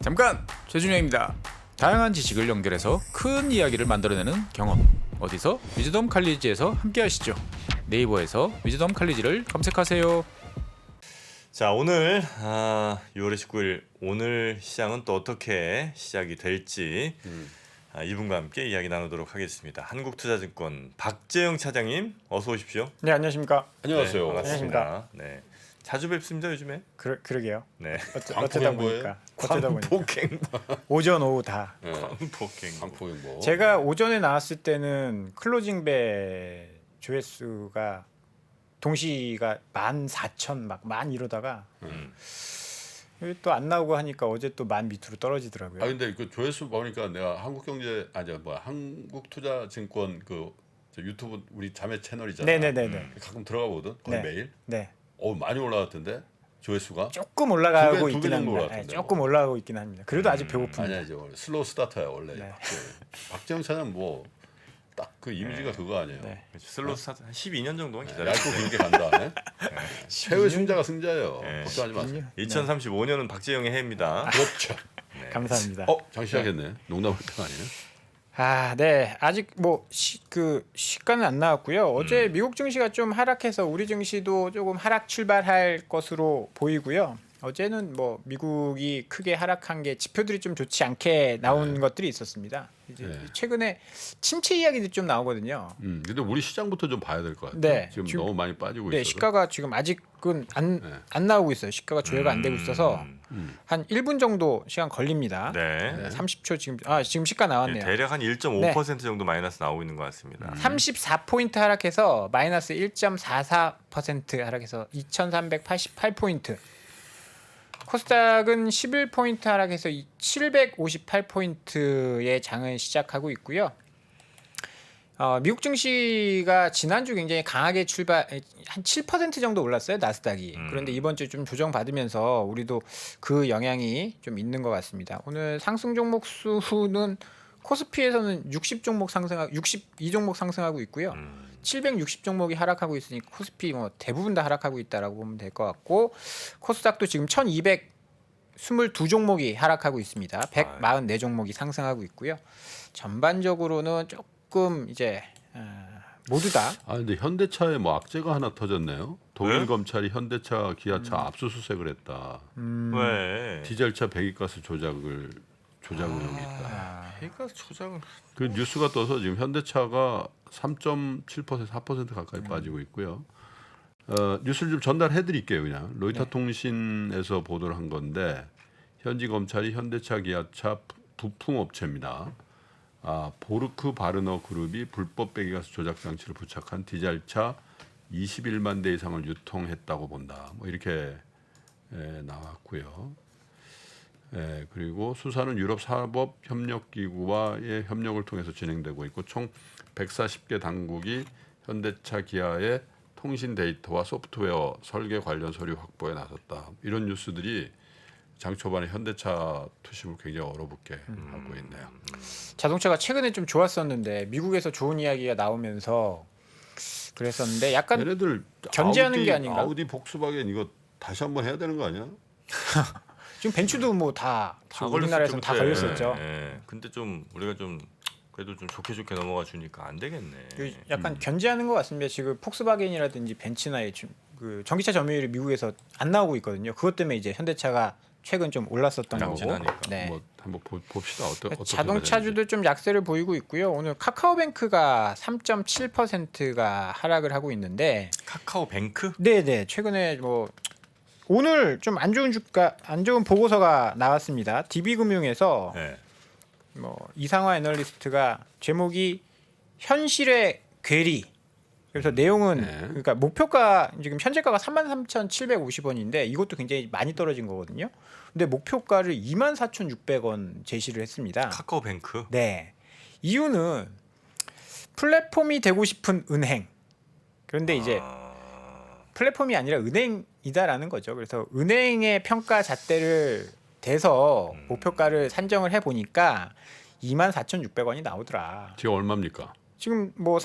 잠깐! 최준영입니다. 다양한 지식을 연결해서 큰 이야기를 만들어내는 경험. 어디서? 위즈덤 칼리지에서 함께 하시죠. 네이버에서 위즈덤 칼리지를 검색하세요. 자, 오늘 6월 19일 오늘 시장은 또 어떻게 시작이 될지 이분과 함께 이야기 나누도록 하겠습니다. 한국투자증권 박재영 차장님 어서 오십시오. 네, 안녕하십니까. 안녕하세요. 네, 반갑습니다. 네. 자주 뵙습니다 요즘에. 그러게요. 네. 어쩌다 보니까. 광폭행보. 오전 오후 다. 광폭행보. 광폭행보. 제가 오전에 나왔을 때는 클로징 배 조회수가 동시가 14,000 만 이러다가 또 안 나오고 하니까 어제 또 만 밑으로 떨어지더라고요. 아 근데 그 조회수 보니까 내가 한국투자증권 저 유튜브 우리 자매 채널이잖아. 네네네네. 가끔 들어가 보거든. 거의 네. 매일. 네. 많이 올라갔던데 조회수가. 조금 올라가고 두 배 있긴 정도 합니다. 올라갔던데, 네, 조금 올라가고 있긴 합니다. 그래도 아직 배고픕니다. 아니야 이제 원래 슬로우 스타터야 원래. 네. 박재영 차장 뭐 딱 그 이미지가 그거 아니에요. 네. 슬로우 스타트 한 12년 정도만 기다려. 얇고 길게 간다. 최후의 승자가 승자예요. 네. 걱정하지 마세요. 2035년은 박재영의 해입니다. 그렇죠. 감사합니다. 장시하겠네. 농담할 거 아니에요? 네. 아직 뭐 시가는 안 나왔고요. 어제 미국 증시가 좀 하락해서 우리 증시도 조금 하락 출발할 것으로 보이고요. 어제는 뭐 미국이 크게 하락한 게 지표들이 좀 좋지 않게 나온 것들이 있었습니다. 이제 최근에 침체 이야기도 좀 나오거든요. 근데 우리 시장부터 좀 봐야 될 것 같아요. 네. 지금 너무 많이 빠지고 네, 있어서. 시가가 지금 아직은 안 나오고 있어요. 시가가 조회가 안 되고 있어서 한 1분 정도 시간 걸립니다. 네. 30초 지금 시가 나왔네요. 대략 한 1.5% 정도 마이너스 나오고 있는 것 같습니다. 34포인트 하락해서 마이너스 1.44% 하락해서 2388포인트. 코스닥은 11포인트 하락해서 758포인트의 장을 시작하고 있고요. 미국 증시가 지난주 굉장히 강하게 한 7% 정도 올랐어요. 나스닥이. 그런데 이번 주 좀 조정받으면서 우리도 그 영향이 좀 있는 것 같습니다. 오늘 상승 종목 수는 코스피에서는 62종목 상승하고 있고요. 760종목이 하락하고 있으니 코스피 뭐 대부분 다 하락하고 있다라고 보면 될 것 같고 코스닥도 지금 1222종목이 하락하고 있습니다. 144종목이 상승하고 있고요. 전반적으로는 조금 이제 모두 다. 근데 현대차에 뭐 악재가 하나 터졌네요. 독일 네? 검찰이 현대차, 기아차 압수수색을 했다. 왜? 디젤차 배기가스 조작 의혹이 있다. 배가스 조작은 그 뉴스가 떠서 지금 현대차가 3.7% 4% 가까이 빠지고 있고요. 뉴스를 좀 전달해 드릴게요. 그냥 로이터 통신에서 보도를 한 건데 현지 검찰이 현대차, 기아차 부품 업체입니다. 보르크 바르너 그룹이 불법 배기가스 조작 장치를 부착한 디젤차 21만 대 이상을 유통했다고 본다. 뭐 이렇게 나왔고요. 그리고 수사는 유럽사법협력기구와의 협력을 통해서 진행되고 있고 총 140개 당국이 현대차, 기아의 통신 데이터와 소프트웨어 설계 관련 서류 확보에 나섰다. 이런 뉴스들이 장 초반에 현대차 투심을 굉장히 얼어붙게 하고 있네요. 자동차가 최근에 좀 좋았었는데 미국에서 좋은 이야기가 나오면서 그랬었는데 약간 얘네들 견제하는 게 아닌가? 아우디 복스바겐 이거 다시 한번 해야 되는 거 아니야? 지금 벤츠도 뭐 다 우리나라에서는 다 걸렸었죠. 네. 근데 좀 우리가 좀 그래도 좀 좋게 넘어가 주니까 안 되겠네. 약간 견제하는 것 같습니다. 지금 폭스바겐이라든지 벤츠나의 그 전기차 점유율이 미국에서 안 나오고 있거든요. 그것 때문에 이제 현대차가 최근 좀 올랐었던 거고. 양진하니까. 네. 뭐 한번 봅시다. 어떻게 자동차주도 좀 약세를 보이고 있고요. 오늘 카카오뱅크가 3.7%가 하락을 하고 있는데 카카오뱅크? 네네 최근에 뭐 오늘 좀 안 좋은 보고서가 나왔습니다. DB금융에서 네. 뭐 이상화 애널리스트가 제목이 현실의 괴리. 그래서 내용은 그러니까 목표가 지금 현재가가 33,750원인데 이것도 굉장히 많이 떨어진 거거든요. 근데 목표가를 24,600원 제시를 했습니다. 카카오뱅크? 네. 이유는 플랫폼이 되고 싶은 은행. 그런데 이제 플랫폼이 아니라 은행이다라는 거죠. 그래서 은행의 평가 잣대를 대서 목표가를 산정을 해 보니까 24,600원이 나오더라. 지금 얼마입니까? 지금 뭐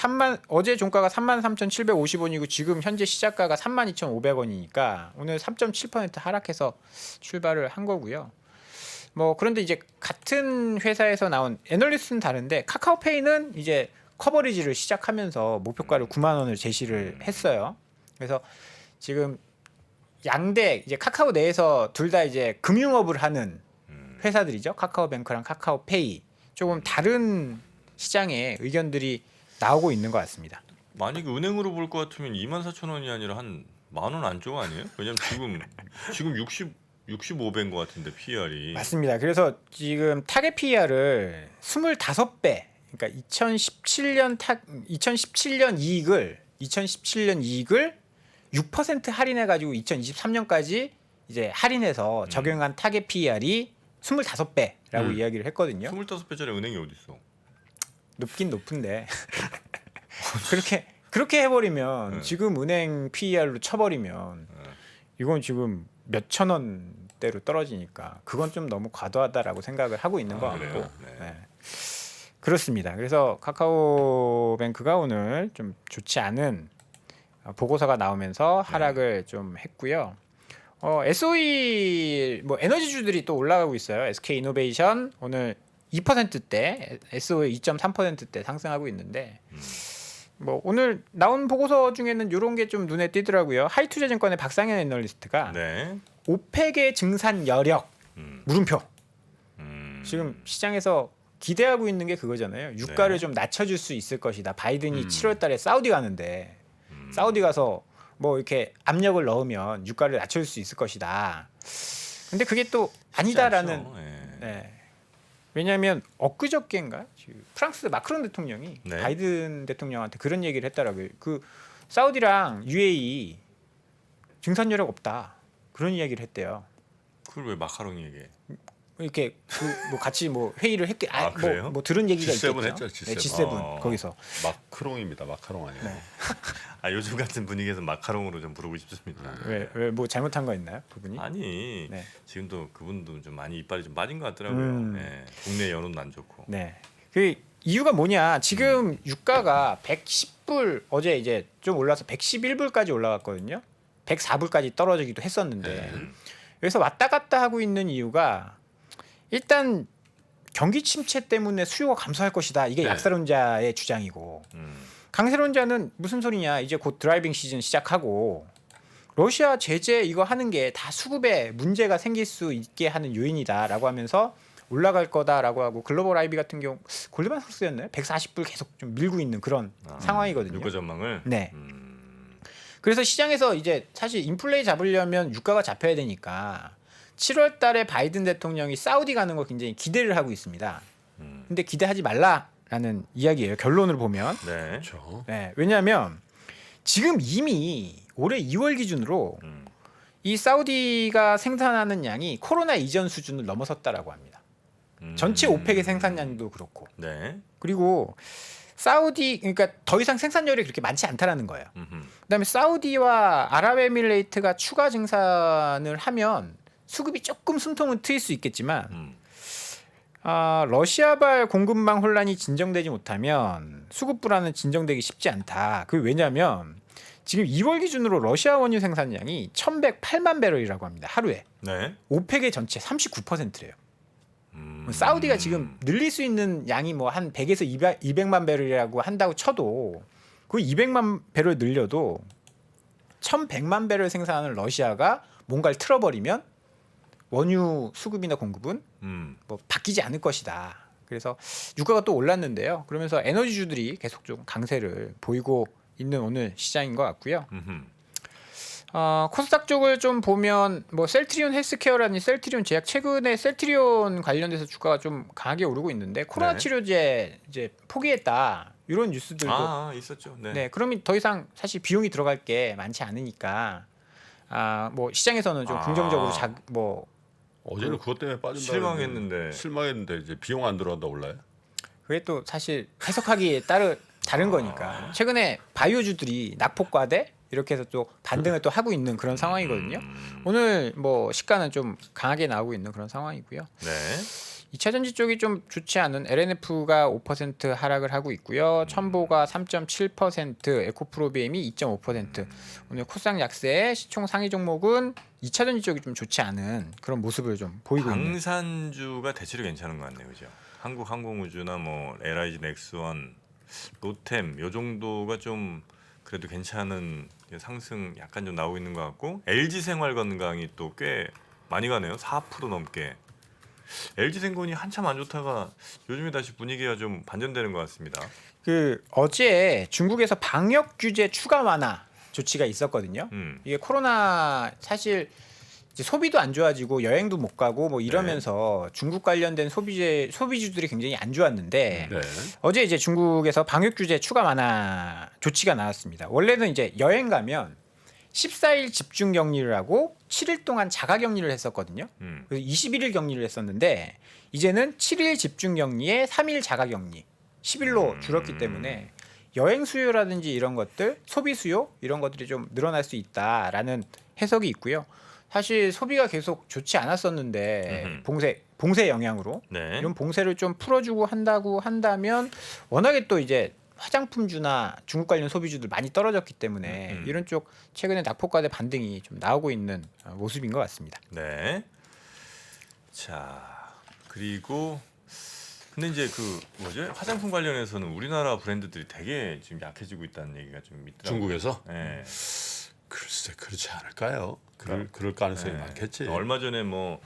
어제 종가가 33,750원이고 지금 현재 시작가가 32,500원이니까 오늘 3.7% 하락해서 출발을 한 거고요. 뭐 그런데 이제 같은 회사에서 나온 애널리스트는 다른데 카카오페이는 이제 커버리지를 시작하면서 목표가를 9만 원을 제시를 했어요. 그래서 지금 양대 이제 카카오 내에서 둘 다 이제 금융업을 하는 회사들이죠. 카카오뱅크랑 카카오페이 조금 다른 시장의 의견들이 나오고 있는 것 같습니다. 만약에 은행으로 볼 것 같으면 24,000원이 아니라 한 10,000원 안쪽 아니에요? 왜냐면 지금 65배인 것 같은데 PR이. 맞습니다. 그래서 지금 타겟 PER을 25배, 그러니까 2017년 이익을 6% 할인해 가지고 2023년까지 이제 할인해서 적용한 타겟 PER이 25배라고 이야기를 했거든요. 25배짜리 은행이 어디 있어? 높긴 높은데 그렇게 해버리면 지금 은행 PER로 쳐버리면 이건 지금 몇천 원대로 떨어지니까 그건 좀 너무 과도하다라고 생각을 하고 있는 것 같고 그래요? 네. 네. 그렇습니다. 그래서 카카오뱅크가 오늘 좀 좋지 않은 보고서가 나오면서 하락을 좀 했고요. SOE 뭐 에너지주들이 또 올라가고 있어요. SK이노베이션 오늘 2%대, SOE 2.3%대 상승하고 있는데 뭐 오늘 나온 보고서 중에는 이런 게 좀 눈에 띄더라고요. 하이투자증권의 박상현 애널리스트가 네. 오펙의 증산 여력 물음표. 음. 지금 시장에서 기대하고 있는 게 그거잖아요. 유가를 네. 좀 낮춰줄 수 있을 것이다. 바이든이 7월달에 사우디 가는데 사우디 가서 뭐 이렇게 압력을 넣으면 유가를 낮춰줄 수 있을 것이다. 근데 그게 또 아니다라는. 쉽지 않죠. 네. 네. 왜냐하면 엊그저께인가 프랑스 마크롱 대통령이 네. 바이든 대통령한테 그런 얘기를 했더라고요. 그 사우디랑 UAE 증산 여력 없다 그런 이야기를 했대요. 그걸 왜 마카롱이 얘기해? 이렇게 뭐 같이 뭐 회의를 했게 그래요? 뭐 들은 얘기가 G7 있겠죠. 했죠, G7. 네, G7 거기서. 마크롱입니다. 마카롱 아니에요. 네. 요즘 같은 분위기에서 마카롱으로 좀 부르고 싶습니다. 왜 뭐 잘못한 거 있나요, 그분이? 아니 네. 지금도 그분도 좀 많이 이빨이 좀 빠진 것 같더라고요. 네. 국내 연호도 안 좋고. 네. 그 이유가 뭐냐? 지금 유가가 110불 어제 이제 좀 올라서 111불까지 올라갔거든요. 104불까지 떨어지기도 했었는데 여기서 왔다 갔다 하고 있는 이유가 일단 경기 침체 때문에 수요가 감소할 것이다. 이게 네. 약세론자의 주장이고 강세론자는 무슨 소리냐? 이제 곧 드라이빙 시즌 시작하고 러시아 제재 이거 하는 게 다 수급에 문제가 생길 수 있게 하는 요인이다라고 하면서 올라갈 거다라고 하고 글로벌 IB 같은 경우 골드만 삭스였나요? 140불 계속 좀 밀고 있는 그런 상황이거든요. 유가 전망을. 네. 그래서 시장에서 이제 사실 인플레이 잡으려면 유가가 잡혀야 되니까 7월 달에 바이든 대통령이 사우디 가는 거 굉장히 기대를 하고 있습니다. 근데 기대하지 말라라는 이야기예요. 결론을 보면. 네. 그렇죠. 네, 왜냐하면 지금 이미 올해 2월 기준으로 이 사우디가 생산하는 양이 코로나 이전 수준을 넘어섰다라고 합니다. 전체 오펙의 생산량도 그렇고. 네. 그리고 사우디 그러니까 더 이상 생산량이 그렇게 많지 않다라는 거예요. 그다음에 사우디와 아랍에미레이트가 추가 증산을 하면 수급이 조금 숨통은 트일 수 있겠지만 러시아발 공급망 혼란이 진정되지 못하면 수급 불안은 진정되기 쉽지 않다. 그 왜냐하면 지금 2월 기준으로 러시아 원유 생산량이 1,108만 배럴이라고 합니다. 하루에. 네. 오펙의 전체 39%래요. 사우디가 지금 늘릴 수 있는 양이 뭐 한 100에서 200만 배럴이라고 한다고 쳐도 그 200만 배럴 늘려도 1,100만 배럴 생산하는 러시아가 뭔가를 틀어버리면 원유 수급이나 공급은 뭐 바뀌지 않을 것이다. 그래서 유가가 또 올랐는데요. 그러면서 에너지주들이 계속 좀 강세를 보이고 있는 오늘 시장인 것 같고요. 코스닥 쪽을 좀 보면 뭐 셀트리온 헬스케어라니 셀트리온 제약 최근에 셀트리온 관련돼서 주가가 좀 강하게 오르고 있는데 코로나 네. 치료제 이제 포기했다 이런 뉴스들도 있었죠. 네. 네 그러면 더 이상 사실 비용이 들어갈 게 많지 않으니까 뭐 시장에서는 좀 긍정적으로 뭐 어제는 그것 때문에 빠진다. 실망했는데. 실망했는데 이제 비용 안 들어간다 올라요? 그게 또 사실 해석하기에 다른 거니까 최근에 바이오주들이 낙폭과대 이렇게 해서 또 반등을 또 하고 있는 그런 상황이거든요. 오늘 뭐 시가는 좀 강하게 나오고 있는 그런 상황이고요. 네. 2차 전지 쪽이 좀 좋지 않은 LNF가 5% 하락을 하고 있고요. 첨보가 3.7%, 에코프로비엠이 2.5%. 오늘 코스닥 약세 시총 상위 종목은 2차 전지 쪽이 좀 좋지 않은 그런 모습을 좀 보이고 있는. 방산주가 대체로 괜찮은 것 같네요, 그죠? 한국항공우주나 뭐 LIG 넥스원, 로템 요 정도가 좀 그래도 괜찮은 상승 약간 좀 나오고 있는 것 같고 LG생활건강이 또 꽤 많이 가네요. 4% 넘게. LG생건이 한참 안 좋다가 요즘에 다시 분위기가 좀 반전되는 것 같습니다. 그 어제 중국에서 방역 규제 추가 완화 조치가 있었거든요. 이게 코로나 사실 이제 소비도 안 좋아지고 여행도 못 가고 뭐 이러면서 중국 관련된 소비주들이 굉장히 안 좋았는데 네. 어제 이제 중국에서 방역 규제 추가 완화 조치가 나왔습니다. 원래는 이제 여행 가면 14일 집중 격리를 하고 7일 동안 자가 격리를 했었거든요. 그래서 21일 격리를 했었는데 이제는 7일 집중 격리에 3일 자가 격리, 10일로 줄었기 때문에 여행 수요라든지 이런 것들, 소비 수요 이런 것들이 좀 늘어날 수 있다라는 해석이 있고요. 사실 소비가 계속 좋지 않았었는데 봉쇄 영향으로 네. 이런 봉쇄를 좀 풀어주고 한다고 한다면 워낙에 또 이제 화장품주나 중국 관련 소비주들 많이 떨어졌기 때문에 이런 쪽 최근에 낙폭과대 반등이 좀 나오고 있는 모습인 것 같습니다. 네. 자, 그리고 근데 이제 그 뭐죠? 화장품 관련해서는 우리나라 브랜드들이 되게 지금 약해지고 있다는 얘기가 좀 있더라고요. 중국에서 네. 글쎄 그렇지 않을까요? 그럴 가능성이 네. 많겠지. 얼마 전에 뭐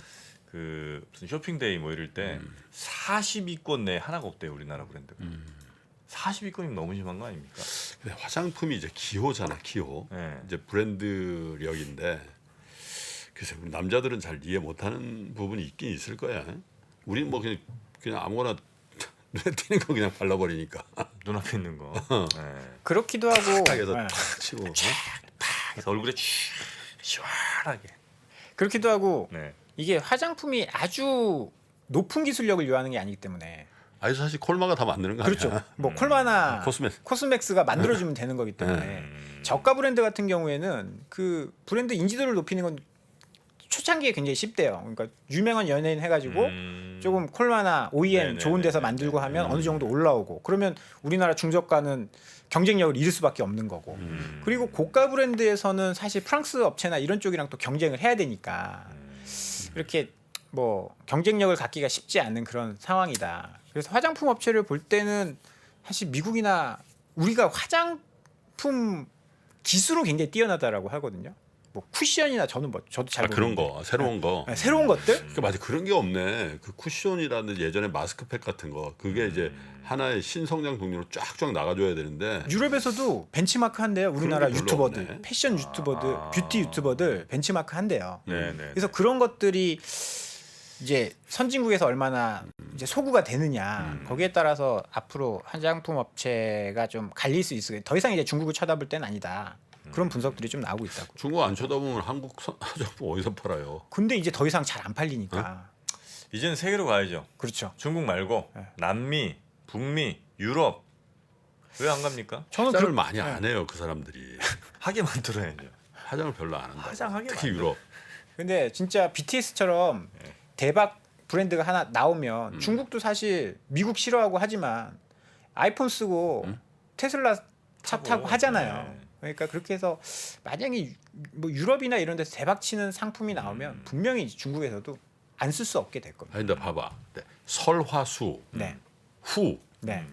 그 무슨 쇼핑데이 뭐 이럴 때 40위권 내에 하나가 없대요, 우리나라 브랜드가. 40위권이면 너무 심한 거 아닙니까? 근데 화장품이 이제 기호잖아, 기호. 네. 이제 브랜드력인데 글쎄 우리 남자들은 잘 이해 못하는 부분이 있긴 있을 거야. 우리는 뭐 그냥 아무거나 눈에 띄는 거 그냥 발라버리니까. 눈앞에 있는 거. 네. 그렇기도 하고 딱 해서 네. 탁 치고. 그래서 얼굴에 시원하게. 그렇기도 하고 네. 이게 화장품이 아주 높은 기술력을 요하는 게 아니기 때문에 아니 사실 콜마가 다 만드는 거 아니야? 그렇죠. 뭐 콜마나 코스맥스. 가 만들어주면 되는 거기 때문에 저가 브랜드 같은 경우에는 그 브랜드 인지도를 높이는 건 초창기에 굉장히 쉽대요. 그러니까 유명한 연예인 해가지고 조금 콜마나 OEM 네네네네. 좋은 데서 만들고 하면 어느 정도 올라오고 그러면 우리나라 중저가는 경쟁력을 잃을 수밖에 없는 거고 그리고 고가 브랜드에서는 사실 프랑스 업체나 이런 쪽이랑 또 경쟁을 해야 되니까 이렇게 뭐 경쟁력을 갖기가 쉽지 않은 그런 상황이다. 그래서 화장품 업체를 볼 때는 사실 미국이나 우리가 화장품 기술은 굉장히 뛰어나다라고 하거든요. 뭐 쿠션이나 저도 잘 그런 모르는데. 거 새로운 거. 네, 새로운 것들 그러니까 맞아 그런 게 없네. 그 쿠션이라는 예전에 마스크팩 같은 거 그게 이제 하나의 신성장 동력으로 쫙쫙 나가줘야 되는데 유럽에서도 벤치마크 한대요. 우리나라 그런 게 별로 유튜버들, 없네. 패션 유튜버들, 뷰티 유튜버들 벤치마크 한대요. 네, 네. 그래서 그런 것들이 이제 선진국에서 얼마나 이제 소구가 되느냐 거기에 따라서 앞으로 화장품 업체가 좀 갈릴 수 있어요. 더 이상 이제 중국을 쳐다볼 때는 아니다. 그런 분석들이 좀 나오고 있다고. 중국 안 쳐다보면 한국 화장품 어디서 팔아요? 근데 이제 더 이상 잘 안 팔리니까. 이제는 세계로 가야죠. 그렇죠. 중국 말고 남미, 북미, 유럽 왜 안 갑니까? 저는 화장을 많이 안 해요 그 사람들이. 하게 만들어야죠. 화장을 별로 안 한다. 화장하게 특히 만들어. 유럽. 근데 진짜 BTS처럼 대박 브랜드가 하나 나오면 중국도 사실 미국 싫어하고 하지만 아이폰 쓰고 테슬라 차 타고 하잖아요. 네. 그러니까 그렇게 해서 만약에 뭐 유럽이나 이런 데서 대박 치는 상품이 나오면 분명히 중국에서도 안 쓸 수 없게 될 겁니다. 아니 근데 봐봐. 네. 설화수, 네. 후. 네.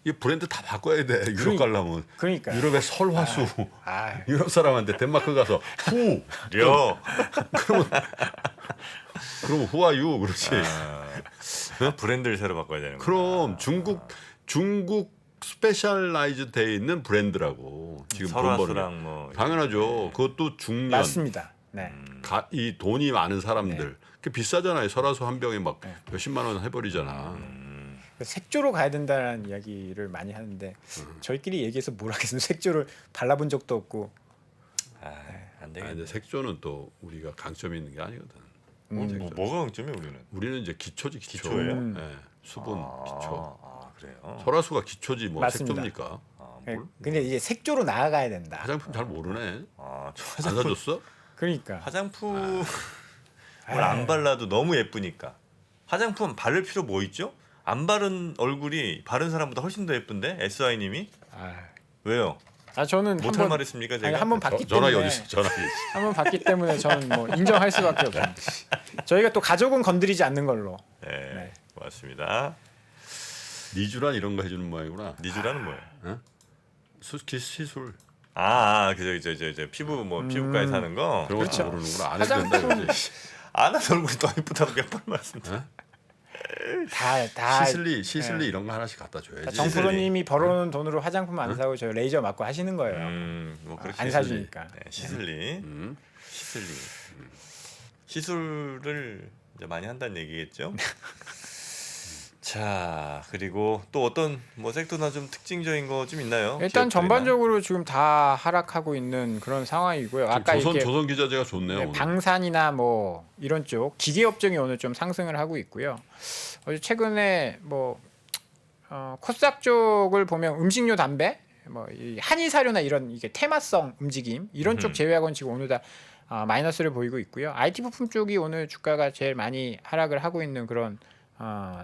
이 브랜드 다 바꿔야 돼. 유럽 가려면. 그러니까요. 유럽의 설화수. 아, 유럽 사람한테 덴마크 가서 후. 려. 그러면 후아유 그렇지. 브랜드를 새로 바꿔야 되는 거. 그럼 중국 스페셜라이즈 돼 있는 브랜드라고 지금 돈 버는. 설화수랑 뭐 당연하죠. 그것도 중년. 맞습니다. 네. 이 돈이 많은 사람들. 그 비싸잖아요. 설화수 한 병에 막 몇십만 원 해버리잖아. 색조로 가야 된다는 이야기를 많이 하는데 저희끼리 얘기해서 뭘 하겠어요. 색조를 발라본 적도 없고. 안 아니, 되겠네. 근데 색조는 또 우리가 강점이 있는 게 아니거든. 뭐가 강점이 우리는? 우리는 이제 기초지 기초. 기초예요? 네, 수분 기초. 그래요. 설화수가 기초지 뭐 맞습니다. 색조입니까? 근데 이제 색조로 나아가야 된다. 화장품 잘 모르네. 저 안 사줬어? 그러니까 화장품을 안 발라도 너무 예쁘니까. 화장품 바를 필요 뭐 있죠? 안 바른 얼굴이 바른 사람보다 훨씬 더 예쁜데 SI님이 왜요? 저는 못할 말 있습니까 제가? 한번 봤기 전화기 때문에 어디 있어? 전화기. 한번 봤기 때문에 저는 뭐 인정할 수밖에 없습니다. 저희가 또 가족은 건드리지 않는 걸로. 네, 고맙습니다. 니주란 이런 거 해주는 모양이구나. 니주라는 뭐예요? 시술 그저 피부 뭐 피부과에 사는 거. 그런 거 모르는구나. 안 해도 된다 화장품 이거지. 아나 얼굴이 더 이쁘다고 몇 번 말씀드려. 다 시슬리 이런 거 하나씩 갖다 줘야지. 정프로님이 벌어놓은 돈으로 화장품 안 사고 저 레이저 맞고 하시는 거예요. 뭐 그렇게 안 사주니까. 네, 시슬리. 시술을 이제 많이 한다는 얘기겠죠. 자 그리고 또 어떤 뭐 섹터나 좀 특징적인 거 좀 있나요? 일단 기업들이나? 전반적으로 지금 다 하락하고 있는 그런 상황이고요. 아까 이렇게 조선 기자재가 좋네요. 오늘. 방산이나 뭐 이런 쪽 기계 업종이 오늘 좀 상승을 하고 있고요. 최근에 뭐 코스닥 쪽을 보면 음식료, 담배, 뭐 이 한일 사료나 이런 이게 테마성 움직임 이런 쪽 제외하고는 지금 오늘 다 마이너스를 보이고 있고요. IT 부품 쪽이 오늘 주가가 제일 많이 하락을 하고 있는 그런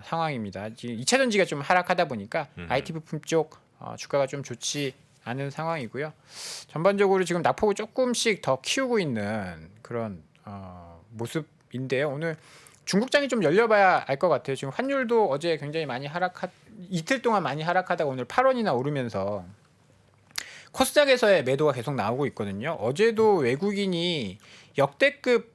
상황입니다. 지금 2차 전지가 좀 하락하다 보니까 IT 부품 쪽 주가가 좀 좋지 않은 상황이고요. 전반적으로 지금 낙폭을 조금씩 더 키우고 있는 그런 모습인데요. 오늘 중국장이 좀 열려봐야 알 것 같아요. 지금 환율도 어제 굉장히 많이 이틀 동안 많이 하락하다가 오늘 8원이나 오르면서 코스닥에서의 매도가 계속 나오고 있거든요. 어제도 외국인이 역대급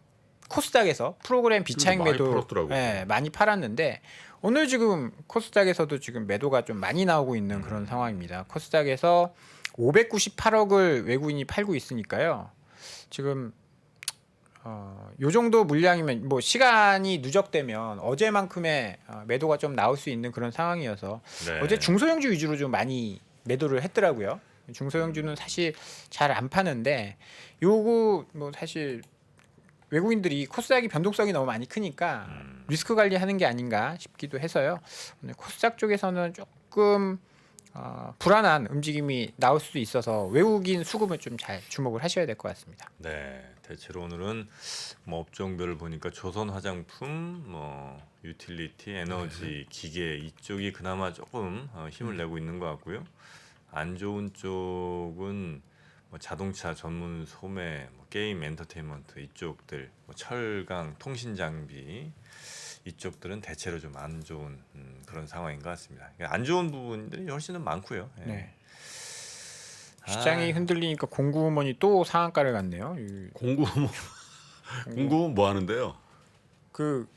코스닥에서 프로그램 비차익 많이 매도 팔았더라고요. 많이 팔았는데 오늘 지금 코스닥에서도 지금 매도가 좀 많이 나오고 있는 그런 상황입니다. 코스닥에서 598억을 외국인이 팔고 있으니까요. 지금 요 정도 물량이면 뭐 시간이 누적되면 어제만큼의 매도가 좀 나올 수 있는 그런 상황이어서 네. 어제 중소형주 위주로 좀 많이 매도를 했더라고요. 중소형주는 사실 잘 안 파는데 요거 뭐 사실 외국인들이 코스닥이 변동성이 너무 많이 크니까 리스크 관리하는 게 아닌가 싶기도 해서요. 오늘 코스닥 쪽에서는 조금 불안한 움직임이 나올 수도 있어서 외국인 수급을 좀 잘 주목을 하셔야 될 것 같습니다. 네, 대체로 오늘은 뭐 업종별을 보니까 조선 화장품, 뭐 유틸리티, 에너지, 기계 이쪽이 그나마 조금 힘을 내고 있는 것 같고요. 안 좋은 쪽은 뭐 자동차 전문 소매, 뭐 게임 엔터테인먼트 이쪽들, 뭐 철강, 통신 장비 이쪽들은 대체로 좀 안 좋은 그런 상황인 것 같습니다. 그러니까 안 좋은 부분들이 훨씬 많고요. 예. 네. 시장이 흔들리니까 공구먼이 또 상한가를 갔네요. 공구는 뭐 하는데요? 그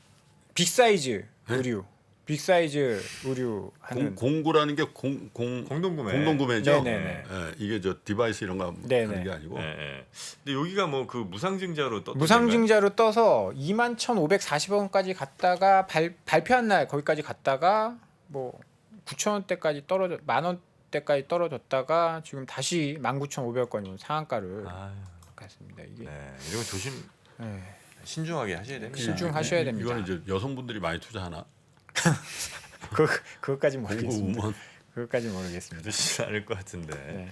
빅사이즈 의류, 빅사이즈 의류 하는 공구라는 게 공동구매. 공동구매죠. 네네네. 예, 이게 저 디바이스 이런 거 네네. 하는 게 아니고. 예, 예. 근데 여기가 뭐 그 무상증자로 떴던 무상증자로 떠서 21,540원까지 갔다가 발표한 날 거기까지 갔다가 뭐 9,000원대까지 만 원대까지 떨어졌다가 지금 다시 19,500원이 상한가를 아유, 갔습니다. 이게 네, 이런 거 조심 네. 신중하게 하셔야 됩니다. 신중하셔야 됩니다. 이건 이제 여성분들이 많이 투자하나? 그것까지 모르겠습니다. 공구만. 그것까지 모르겠습니다. 그렇지 않을 것 같은데 네.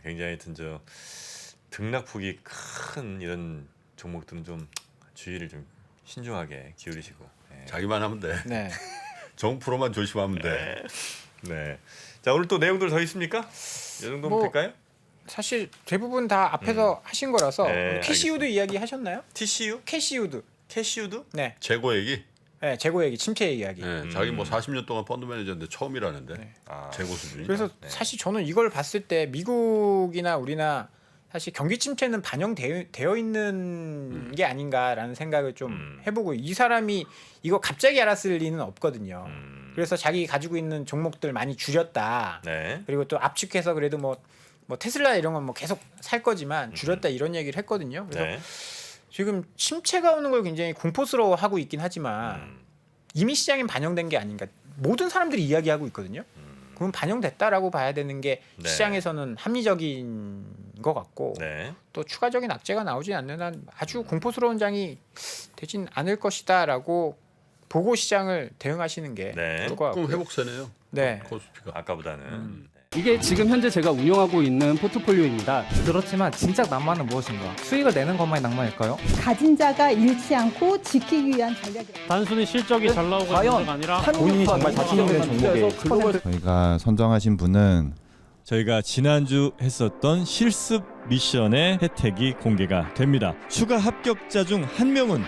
굉장히 하여튼 저 등락폭이 큰 이런 종목들은 좀 주의를 좀 신중하게 기울이시고 네. 자기만 하면 돼. 네. 정프로만 조심하면 돼. 네. 자 오늘 또 내용들 더 있습니까? 이 정도면 뭐, 될까요? 사실 대부분 다 앞에서 하신 거라서 네, 캐시우드 이야기 하셨나요? TCU? 캐시우드. 캐시우드? 네. 재고 얘기. 네, 재고 얘기, 침체 이야기. 자기 뭐 40년 동안 펀드 매니저인데 처음이라는데 네. 아, 재고 수준이. 그래서 사실 저는 이걸 봤을 때 미국이나 우리나 사실 경기 침체는 반영되어 있는 게 아닌가라는 생각을 좀 해보고 이 사람이 이거 갑자기 알았을 리는 없거든요. 그래서 자기 가지고 있는 종목들 많이 줄였다. 네. 그리고 또 압축해서 그래도 뭐 테슬라 이런 건 뭐 계속 살 거지만 줄였다 이런 얘기를 했거든요. 그래서 네. 지금 침체가 오는 걸 굉장히 공포스러워하고 있긴 하지만 이미 시장에 반영된 게 아닌가. 모든 사람들이 이야기하고 있거든요. 그럼 반영됐다라고 봐야 되는 게 네. 시장에서는 합리적인 것 같고 네. 또 추가적인 악재가 나오지 않는 한 아주 공포스러운 장이 되진 않을 것이다라고 보고 시장을 대응하시는 게 네. 좋을 것 조금 같고요. 회복세네요. 네. 코스피가. 아까보다는. 네. 이게 지금 현재 제가 운영하고 있는 포트폴리오입니다. 그렇지만 진짜 낭만은 무엇인가? 수익을 내는 것만이 낭만일까요? 가진 자가 잃지 않고 지키기 위한 전략입니다. 단순히 실적이 잘 나오고 있는 게 아니라 본인이 정말 자신 있는 종목에 저희가 선정하신 분은 저희가 지난주 했었던 실습 미션의 혜택이 공개가 됩니다. 추가 합격자 중 한 명은